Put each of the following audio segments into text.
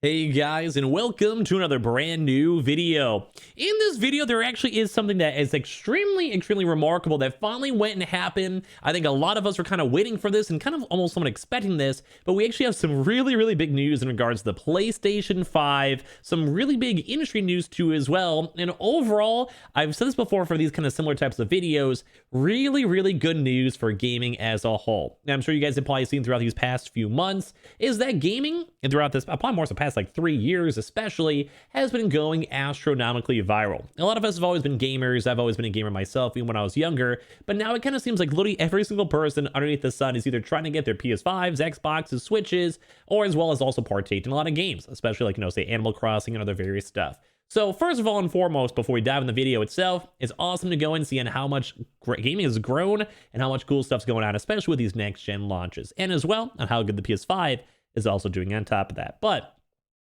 Hey guys, and welcome to another brand new video. In this video, there actually is something that is extremely remarkable that finally went and happened. I think a lot of us were kind of waiting for this and kind of almost somewhat expecting this, but we actually have some really big news in regards to the PlayStation 5, some really big industry news too as well. And overall, I've said this before for these kind of similar types of videos, really good news for gaming as a whole. Now, I'm sure you guys have probably seen throughout these past few months is that gaming, and throughout this, probably more so past like 3 years especially, has been going astronomically viral. A lot of us have always been gamers. I've always been a gamer myself, even when I was younger, but now it kind of seems like literally every single person underneath the sun is either trying to get their PS5s, Xboxes, Switches, or as well as also partake in a lot of games, especially like, say Animal Crossing and other various stuff. So first of all and foremost, before we dive in the video itself, it's awesome to go and see on how much gaming has grown and how much cool stuff's going on, especially with these next-gen launches, and as well on how good the PS5 is also doing on top of that. But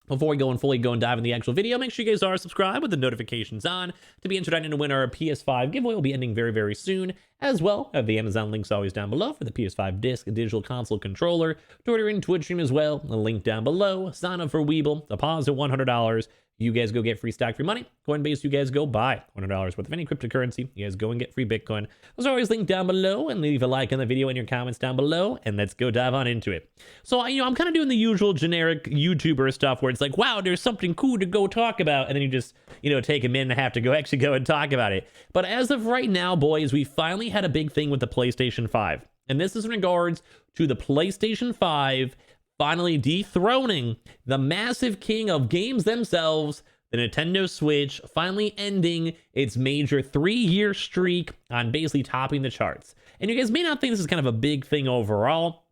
before we go and dive in the actual video, make sure you guys are subscribed with the notifications on to be entered in to win our PS5 giveaway. Will be ending very soon. As well, I have the Amazon links always down below for the PS5 disc, digital console controller, Twitter and Twitch stream as well. A link down below. Sign up for Weeble. Deposit $100. You guys go get free stock, free money. Coinbase, you guys go buy $100 worth of any cryptocurrency. You guys go and get free Bitcoin. Those are always linked down below, and leave a like on the video and your comments down below, and let's go dive on into it. So, I'm kind of doing the usual generic YouTuber stuff where it's like, wow, there's something cool to go talk about, and then you just, take a minute and a half to go and talk about it. But as of right now, boys, we finally had a big thing with the PlayStation 5. And this is in regards to the PlayStation 5 finally dethroning the massive king of games themselves, the Nintendo Switch, finally ending its major 3-year streak on basically topping the charts. And you guys may not think this is kind of a big thing overall,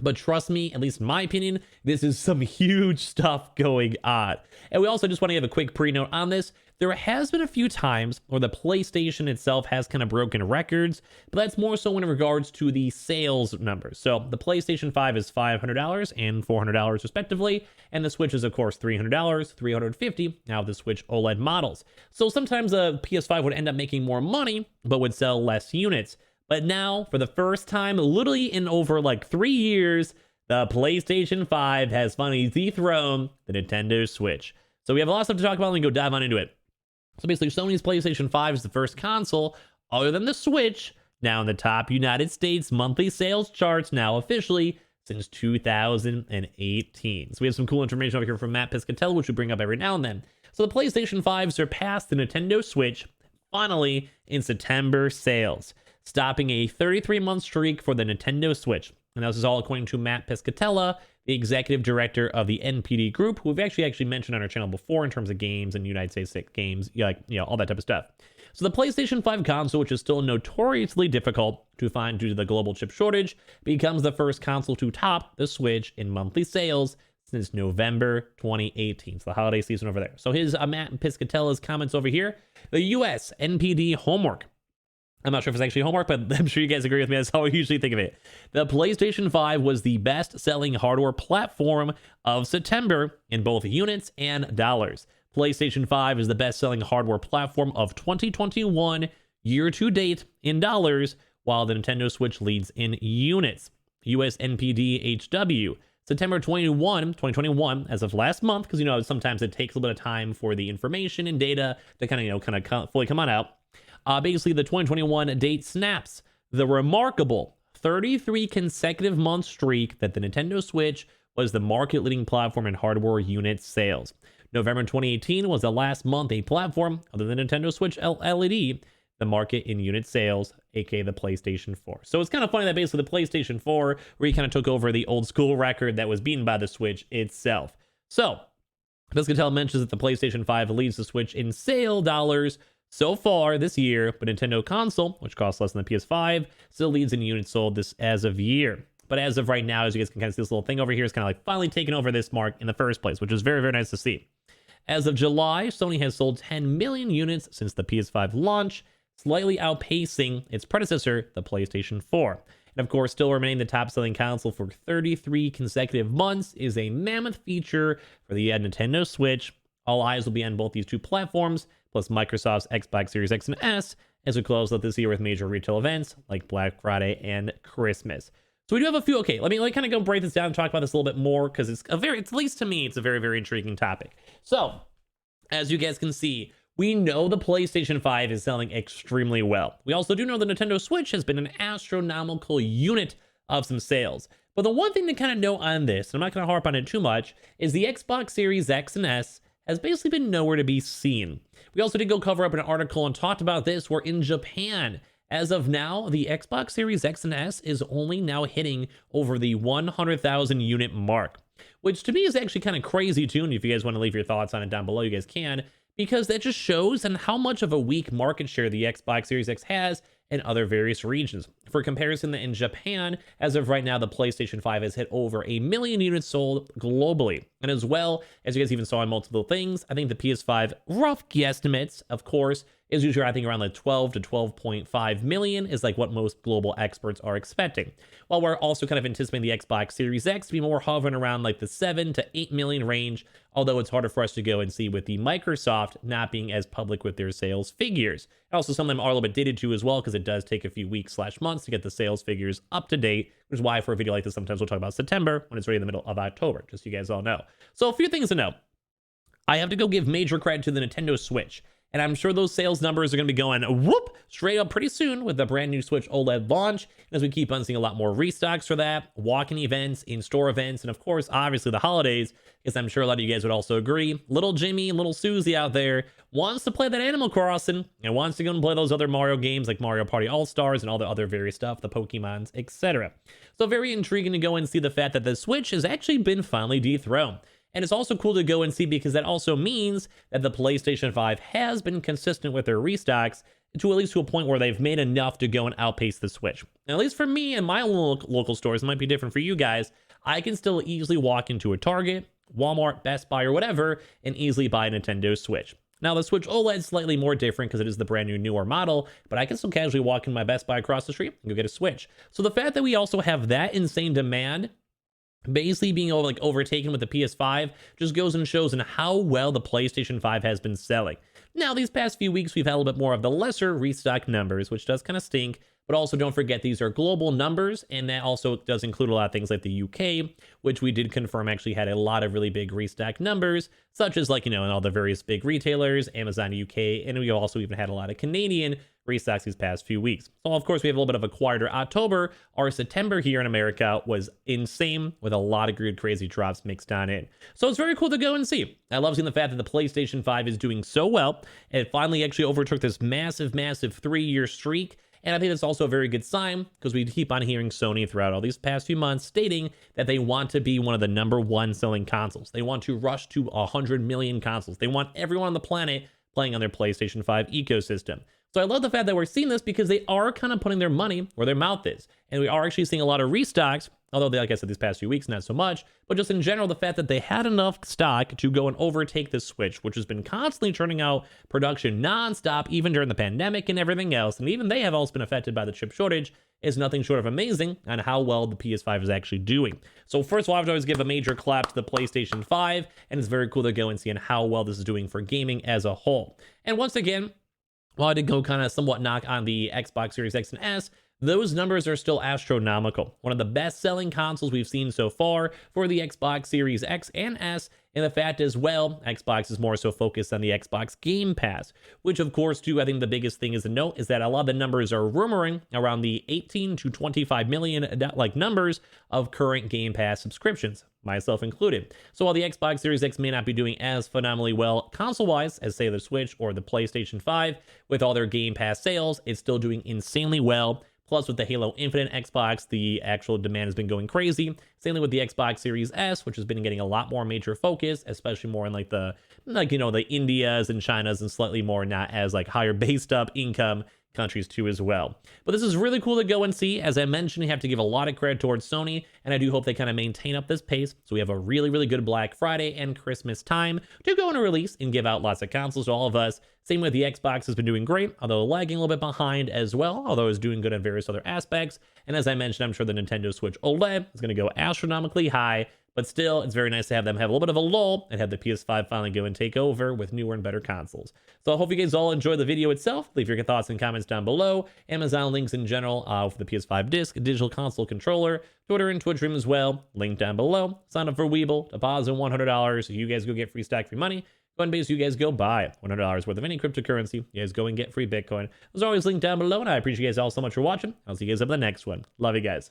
but trust me, at least in my opinion, this is some huge stuff going on. And we also just want to give a quick pre-note on this. There has been a few times where the PlayStation itself has kind of broken records, but that's more so in regards to the sales numbers. So the PlayStation 5 is $500 and $400 respectively, and the Switch is of course $300, $350 now the Switch OLED models. So sometimes a PS5 would end up making more money, but would sell less units. But now, for the first time, literally in over like 3 years, the PlayStation 5 has finally dethroned the Nintendo Switch. So we have a lot of stuff to talk about, and we go dive on into it. So basically, Sony's PlayStation 5 is the first console, other than the Switch, now in the top United States monthly sales charts, now officially, since 2018. So we have some cool information over here from Matt Piscatella, which we bring up every now and then. So the PlayStation 5 surpassed the Nintendo Switch, finally, in September sales, stopping a 33-month streak for the Nintendo Switch. And this is all according to Matt Piscatella, the executive director of the NPD Group, who we've actually mentioned on our channel before in terms of games and United States games, all that type of stuff. So the PlayStation 5 console, which is still notoriously difficult to find due to the global chip shortage, becomes the first console to top the Switch in monthly sales since November 2018. So the holiday season over there. So his Matt Piscatella's comments over here, the US NPD homework. I'm not sure if it's actually homework, but I'm sure you guys agree with me. That's how I usually think of it. The PlayStation 5 was the best-selling hardware platform of September in both units and dollars. PlayStation 5 is the best-selling hardware platform of 2021 year-to-date in dollars, while the Nintendo Switch leads in units. US NPD HW. September 2021, as of last month, because sometimes it takes a little bit of time for the information and data to kind of fully come on out. Basically, the 2021 date snaps the remarkable 33 consecutive month streak that the Nintendo Switch was the market-leading platform in hardware unit sales. November 2018 was the last month a platform other than Nintendo Switch LED the market in unit sales, aka the PlayStation 4. So it's kind of funny that basically the PlayStation 4 really kind of took over the old school record that was beaten by the Switch itself. So Piscatella mentions that the PlayStation 5 leads the Switch in sale dollars so far this year, but Nintendo console, which costs less than the PS5, still leads in units sold this as of year. But as of right now, as you guys can kind of see, this little thing over here is kind of like finally taking over this mark in the first place, which is very nice to see. As of July, Sony has sold 10 million units since the PS5 launch, slightly outpacing its predecessor, the PlayStation 4. And of course, still remaining the top-selling console for 33 consecutive months is a mammoth feature for the Nintendo Switch. All eyes will be on both these two platforms, plus Microsoft's Xbox Series X and S, as we close out this year with major retail events like Black Friday and Christmas. So we do have a few. Okay, let me kind of go break this down and talk about this a little bit more, because it's at least to me, it's a very, very intriguing topic. So as you guys can see, we know the PlayStation 5 is selling extremely well. We also do know the Nintendo Switch has been an astronomical unit of some sales. But the one thing to kind of note on this, and I'm not going to harp on it too much, is the Xbox Series X and S has basically been nowhere to be seen. We also did go cover up an article and talked about this, where in Japan, as of now, the Xbox Series X and S is only now hitting over the 100,000 unit mark, which to me is actually kind of crazy too. And if you guys want to leave your thoughts on it down below, you guys can, because that just shows and how much of a weak market share the Xbox Series X has in other various regions. For comparison, in Japan, as of right now, the PlayStation 5 has hit over 1 million units sold globally. And as well, as you guys even saw in multiple things, I think the PS5, rough guesstimates, of course, is usually, I think, around like 12 to 12.5 million is like what most global experts are expecting. While we're also kind of anticipating the Xbox Series X to be more hovering around like the 7 to 8 million range, although it's harder for us to go and see with the Microsoft not being as public with their sales figures. Also, some of them are a little bit dated too as well, because it does take a few weeks / months to get the sales figures up to date, which is why for a video like this, sometimes we'll talk about September when it's already in the middle of October, just so you guys all know. So a few things to know. I have to go give major credit to the Nintendo Switch. And I'm sure those sales numbers are going to be going whoop straight up pretty soon with the brand new Switch OLED launch. And as we keep on seeing a lot more restocks for that, walk-in events, in-store events, and of course, obviously the holidays, because I'm sure a lot of you guys would also agree, little Jimmy and little Susie out there wants to play that Animal Crossing and wants to go and play those other Mario games like Mario Party All-Stars and all the other various stuff, the Pokemons, etc. So very intriguing to go and see the fact that the Switch has actually been finally dethroned. And it's also cool to go and see, because that also means that the PlayStation 5 has been consistent with their restocks to at least to a point where they've made enough to go and outpace the Switch. And at least for me and my local stores, it might be different for you guys, I can still easily walk into a Target, Walmart, Best Buy, or whatever, and easily buy a Nintendo Switch. Now, the Switch OLED is slightly more different because it is the brand new newer model, but I can still casually walk in my Best Buy across the street and go get a Switch. So the fact that we also have that insane demand basically being overtaken with the PS5 just goes and shows in how well the PlayStation 5 has been selling. Now, these past few weeks, we've had a little bit more of the lesser restock numbers, which does kind of stink. But also don't forget, these are global numbers, and that also does include a lot of things like the UK, which we did confirm actually had a lot of really big restock numbers, such as in all the various big retailers, Amazon UK, and we also even had a lot of Canadian restocks these past few weeks. So of course, we have a little bit of a quieter October. Our September here in America was insane, with a lot of good crazy drops mixed on in. So it's very cool to go and see. I love seeing the fact that the PlayStation 5 is doing so well. It finally actually overtook this massive 3-year streak. And I think that's also a very good sign, because we keep on hearing Sony throughout all these past few months stating that they want to be one of the #1 selling consoles. They want to rush to 100 million consoles. They want everyone on the planet playing on their PlayStation 5 ecosystem. So I love the fact that we're seeing this, because they are kind of putting their money where their mouth is. And we are actually seeing a lot of restocks, although like I said, these past few weeks, not so much. But just in general, the fact that they had enough stock to go and overtake the Switch, which has been constantly churning out production nonstop, even during the pandemic and everything else. And even they have also been affected by the chip shortage, is nothing short of amazing on how well the PS5 is actually doing. So first of all, I would always give a major clap to the PlayStation 5, and it's very cool to go and see how well this is doing for gaming as a whole. And once again, while I did go kind of somewhat knock on the Xbox Series X and S, those numbers are still astronomical. One of the best-selling consoles we've seen so far for the Xbox Series X and S, and the fact as well, Xbox is more so focused on the Xbox Game Pass, which of course too, I think the biggest thing is to note is that a lot of the numbers are rumoring around the 18 to 25 million numbers of current Game Pass subscriptions, myself included. So while the Xbox Series X may not be doing as phenomenally well console-wise as say the Switch or the PlayStation 5 with all their Game Pass sales, it's still doing insanely well. Plus, with the Halo Infinite Xbox, the actual demand has been going crazy. Same with the Xbox Series S, which has been getting a lot more major focus, especially more in the Indias and Chinas and slightly more not as higher based up income countries too as well. But this is really cool to go and see. As I mentioned, you have to give a lot of credit towards Sony, and I do hope they kind of maintain up this pace. So we have a really, really good Black Friday and Christmas time to go and release and give out lots of consoles to all of us. Same with the Xbox has been doing great, although lagging a little bit behind as well, although it's doing good in various other aspects. And as I mentioned, I'm sure the Nintendo Switch OLED is going to go astronomically high, But still, it's very nice to have them have a little bit of a lull and have the PS5 finally go and take over with newer and better consoles. So I hope you guys all enjoy the video itself. Leave your thoughts and comments down below. Amazon links in general for the PS5 disc, digital console controller, Twitter and Twitch room as well. Link down below. Sign up for Weeble, deposit $100. You guys go get free stack, free money. Coinbase, you guys go buy $100 worth of any cryptocurrency. You guys go and get free Bitcoin. Those are always linked down below, and I appreciate you guys all so much for watching. I'll see you guys up in the next one. Love you guys.